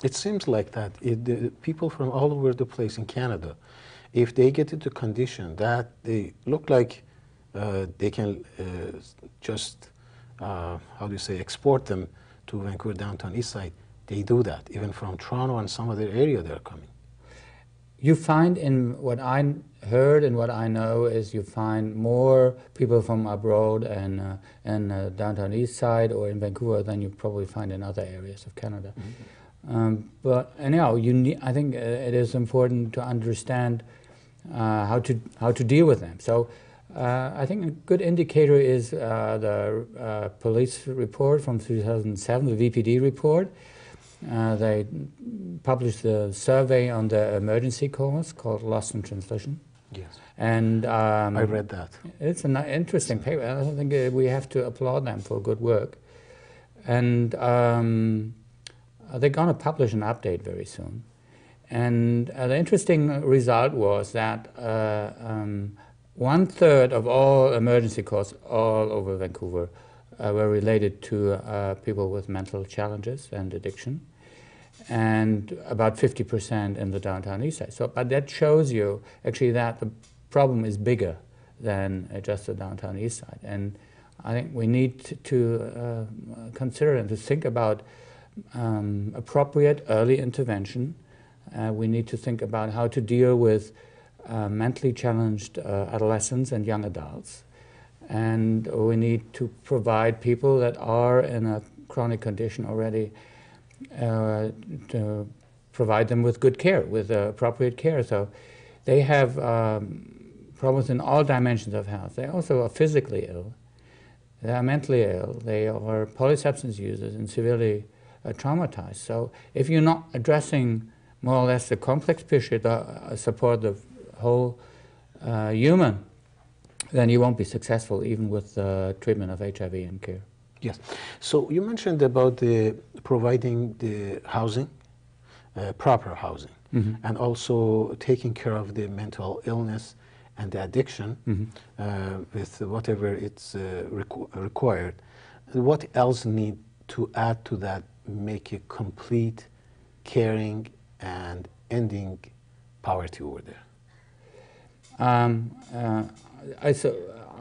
It seems like that the people from all over the place in Canada, if they get into condition that they look like they can just, how do you say, export them to Vancouver downtown east side, they do that. Even from Toronto and some other area they're coming. You find, in what I heard and what I know, is you find more people from abroad and downtown east side or in Vancouver than you probably find in other areas of Canada. Mm-hmm. But anyhow, I think it is important to understand how to deal with them. So I think a good indicator is the police report from 2007, the VPD report. They published a survey on the emergency calls called Lost in Translation. Yes. And I read that. It's an interesting paper. I think we have to applaud them for good work. And they're going to publish an update very soon. And the interesting result was that 1/3 of all emergency calls all over Vancouver were related to people with mental challenges and addiction, and about 50% in the downtown east side. So, but that shows you actually that the problem is bigger than just the downtown east side. And I think we need to consider and to think about appropriate early intervention. We need to think about how to deal with mentally challenged adolescents and young adults. And we need to provide people that are in a chronic condition already, to provide them with good care, with appropriate care. So they have problems in all dimensions of health. They also are physically ill, they are mentally ill, they are polysubstance users and severely traumatized. So if you're not addressing more or less the complex picture that support the whole human, then you won't be successful even with the treatment of HIV and care. Yes. So you mentioned about providing the housing, proper housing, mm-hmm. and also taking care of the mental illness and the addiction, mm-hmm. With whatever it's required. What else need to add to that, make it complete, caring, and ending poverty over there?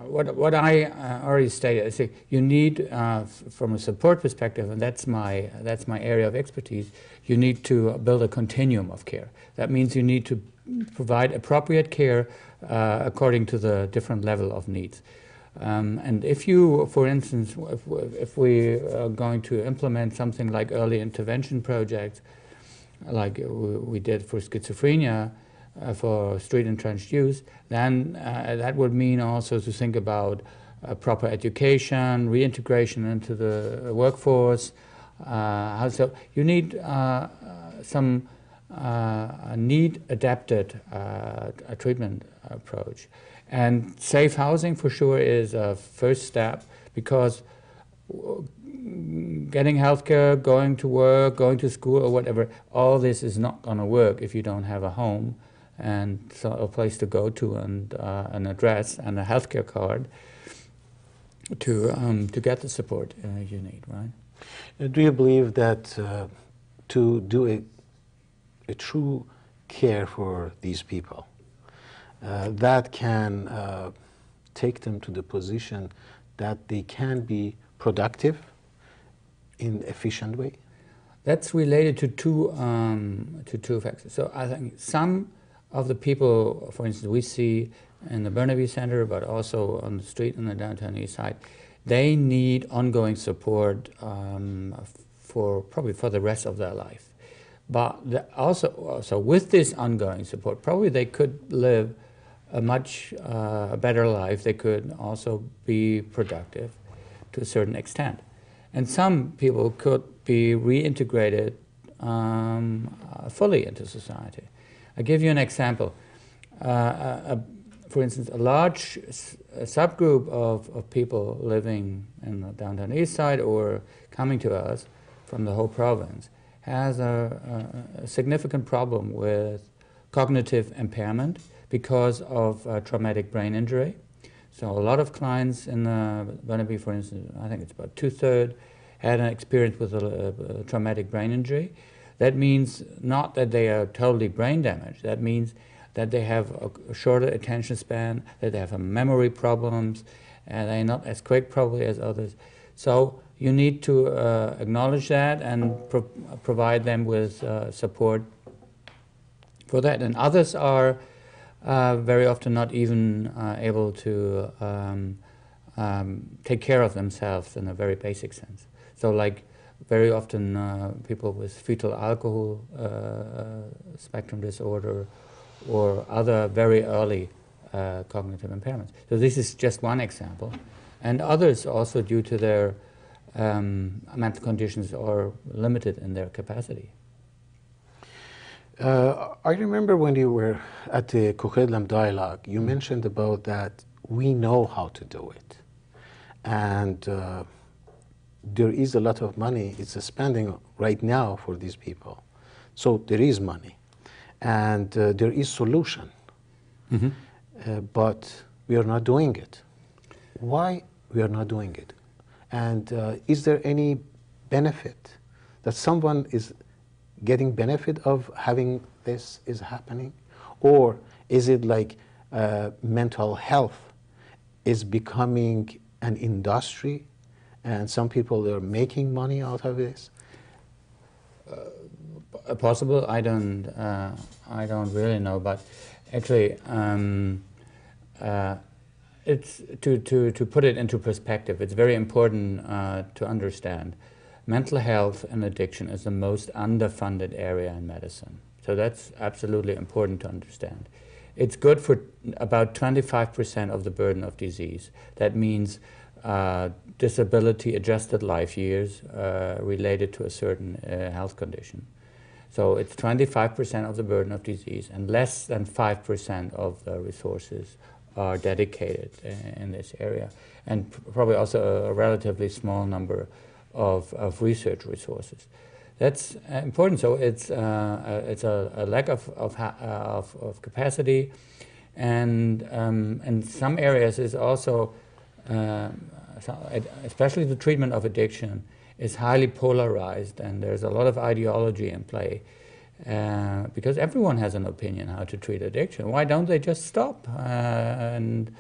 What I already stated, I say you need, from a support perspective, and that's my area of expertise, you need to build a continuum of care. That means you need to provide appropriate care according to the different level of needs. And if you, for instance, if we are going to implement something like early intervention projects, like we did for schizophrenia, for street entrenched youth, then that would mean also to think about proper education, reintegration into the workforce. So you need some need-adapted treatment approach. And safe housing for sure is a first step, because getting healthcare, going to work, going to school or whatever, all this is not going to work if you don't have a home and so a place to go to and an address and a healthcare card to get the support you need, right? Do you believe that to do a true care for these people, that can take them to the position that they can be productive in efficient way? That's related to two factors. So I think some of the people, for instance, we see in the Burnaby Center, but also on the street in the downtown east side, they need ongoing support probably for the rest of their life. But also with this ongoing support, probably they could live a much better life. They could also be productive to a certain extent. And some people could be reintegrated fully into society. I'll give you an example. For instance, a large subgroup of people living in the downtown east side or coming to us from the whole province has a significant problem with cognitive impairment because of traumatic brain injury. So a lot of clients in Burnaby, for instance, I think it's about 2/3, had an experience with a traumatic brain injury. That means not that they are totally brain damaged. That means that they have a shorter attention span, that they have memory problems, and they're not as quick probably as others. So you need to acknowledge that and provide them with support for that. And others are very often not even able to take care of themselves in a very basic sense. So like very often people with fetal alcohol spectrum disorder or other very early cognitive impairments. So this is just one example. And others also due to their mental conditions are limited in their capacity. I remember when you were at the curriculum dialogue, you mentioned about that we know how to do it. And there is a lot of money it's spending right now for these people. So there is money and there is solution, but we are not doing it. Why we are not doing it? And is there any benefit that someone is getting benefit of having this is happening? Or is it like mental health is becoming an industry and some people are making money out of this? Possible, I don't really know, but actually it's to put it into perspective, it's very important to understand mental health and addiction is the most underfunded area in medicine. So that's absolutely important to understand. It's good for about 25% of the burden of disease. That means disability-adjusted life years related to a certain health condition. So it's 25% of the burden of disease, and less than 5% of the resources are dedicated in this area, and probably also a relatively small number of research resources. That's important. So it's a lack of capacity, and in some areas is also, especially the treatment of addiction, is highly polarized, and there's a lot of ideology in play. Because everyone has an opinion how to treat addiction. Why don't they just stop and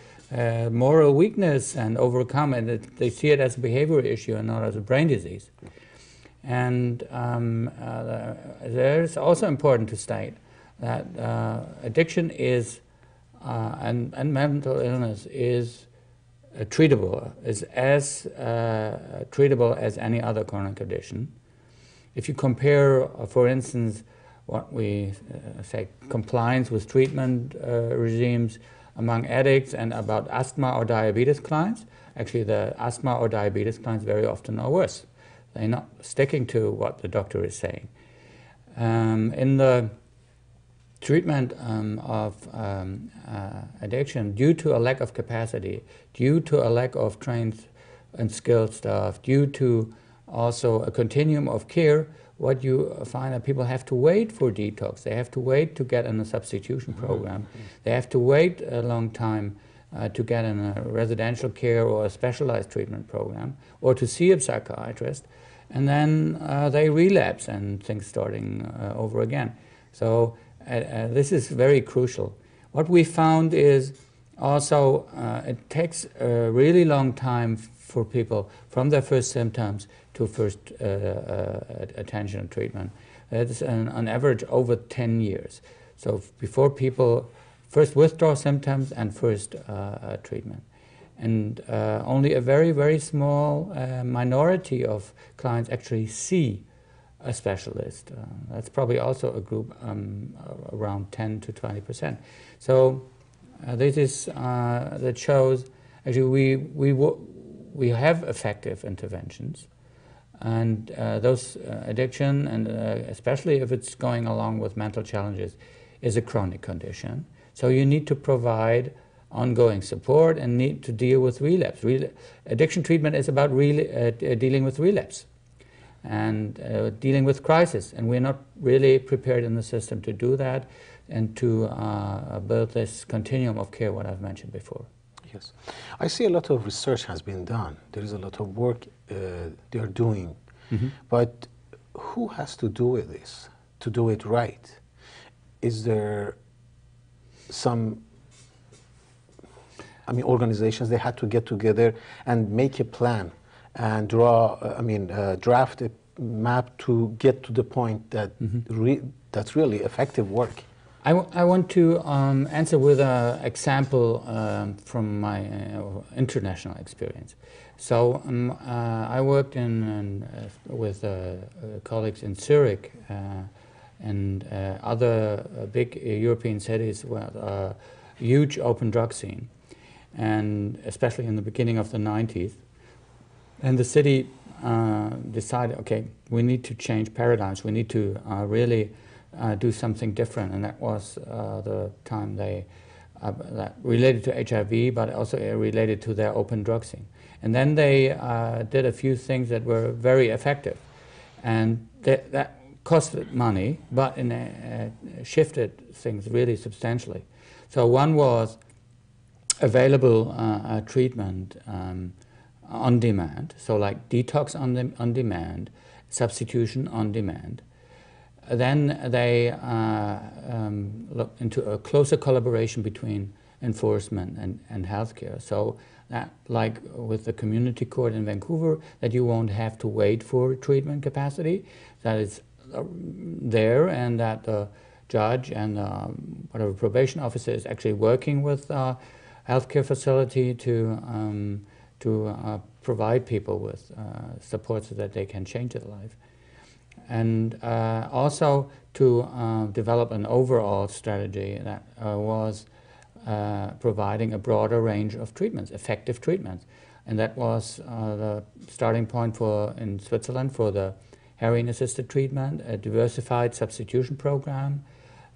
moral weakness and overcome it? They see it as a behavioral issue and not as a brain disease. And there's also important to state that addiction is and mental illness is treatable, is as treatable as any other chronic condition. If you compare, for instance, what we say compliance with treatment regimes among addicts and about asthma or diabetes clients, actually the asthma or diabetes clients very often are worse. They're not sticking to what the doctor is saying. In the treatment of addiction, due to a lack of capacity, due to a lack of trained and skilled staff, due to also a continuum of care, what you find that people have to wait for detox. They have to wait to get in a substitution program. They have to wait a long time to get in a residential care or a specialized treatment program, or to see a psychiatrist, and then they relapse and things starting over again. So this is very crucial. What we found is also it takes a really long time for people from their first symptoms to first attention and treatment. It's on average over 10 years. So before people first withdraw symptoms and first treatment. And only a very, very small minority of clients actually see a specialist. That's probably also a group around 10 to 20%. So this is, that shows actually we have effective interventions. And those addiction, and especially if it's going along with mental challenges, is a chronic condition. So you need to provide ongoing support and need to deal with relapse. Addiction treatment is about dealing with relapse and dealing with crisis. And we're not really prepared in the system to do that and to build this continuum of care, what I've mentioned before. Yes. I see a lot of research has been done. There is a lot of work they are doing. But who has to do with this, to do it right? Is there some, I mean, organizations, they had to get together and make a plan and draft a map to get to the point that that's really effective work? I want to answer with an example from my international experience. So I worked with colleagues in Zurich and other big European cities with a huge open drug scene, and especially in the beginning of the 90s. And the city decided, okay, we need to change paradigms. We need to really do something different, and that was the time they that related to HIV, but also related to their open drug scene. And then they did a few things that were very effective, and that costed money, but shifted things really substantially. So one was available treatment on demand, so like detox on demand, substitution on demand. Then they looked into a closer collaboration between enforcement and healthcare. So that, like with the community court in Vancouver, that you won't have to wait for treatment capacity, that is there, and that the judge and whatever probation officer is actually working with healthcare facility to provide people with support so that they can change their life. And also to develop an overall strategy that was providing a broader range of treatments, effective treatments. And that was the starting point in Switzerland for the heroin-assisted treatment, a diversified substitution program,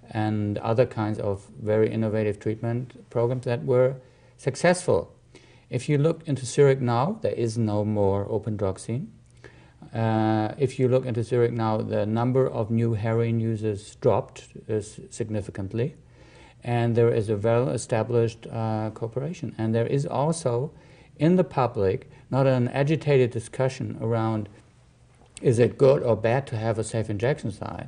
and other kinds of very innovative treatment programs that were successful. If you look into Zurich now, there is no more open drug scene. If you look into Zurich now, the number of new heroin users dropped significantly, and there is a well-established cooperation. And there is also, in the public, not an agitated discussion around is it good or bad to have a safe injection site.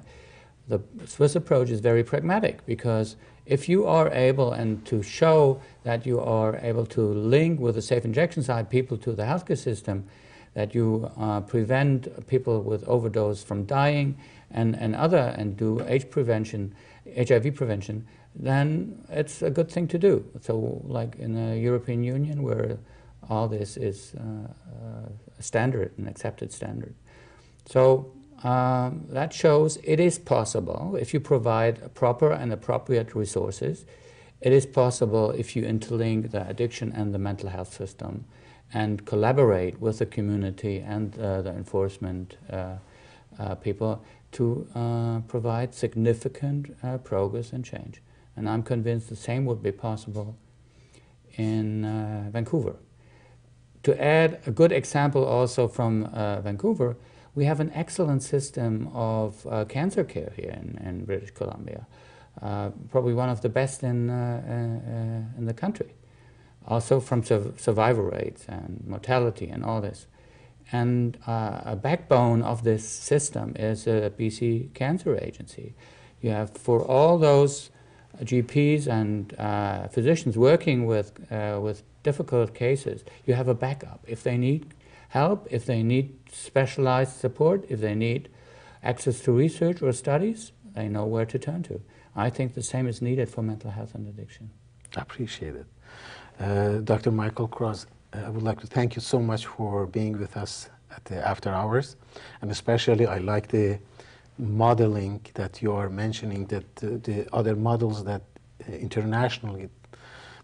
The Swiss approach is very pragmatic, because if you are able to show that you are able to link with a safe injection site people to the healthcare system, that you prevent people with overdose from dying and do HIV prevention, then it's a good thing to do. So like in the European Union, where all this is a standard, an accepted standard. So that shows it is possible if you provide proper and appropriate resources. It is possible if you interlink the addiction and the mental health system and collaborate with the community and the enforcement people to provide significant progress and change. And I'm convinced the same would be possible in Vancouver. To add a good example also from Vancouver, we have an excellent system of cancer care here in British Columbia, probably one of the best in the country. Also from survival rates and mortality and all this. And a backbone of this system is a BC Cancer Agency. You have, for all those GPs and physicians working with difficult cases, you have a backup. If they need help, if they need specialized support, if they need access to research or studies, they know where to turn to. I think the same is needed for mental health and addiction. I appreciate it. Dr. Michael Krausz, I would like to thank you so much for being with us at the After Hours, and especially I like the modeling that you are mentioning, that the other models that internationally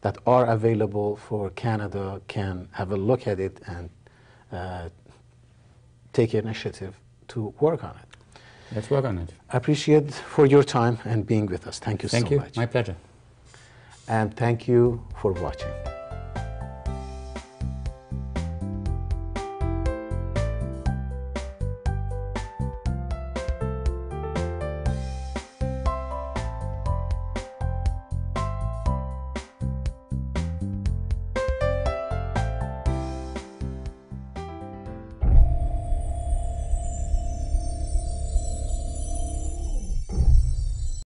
that are available for Canada can have a look at it and take initiative to work on it. Let's work on it. I appreciate for your time and being with us. Thank you so much. Thank you. My pleasure. And thank you for watching.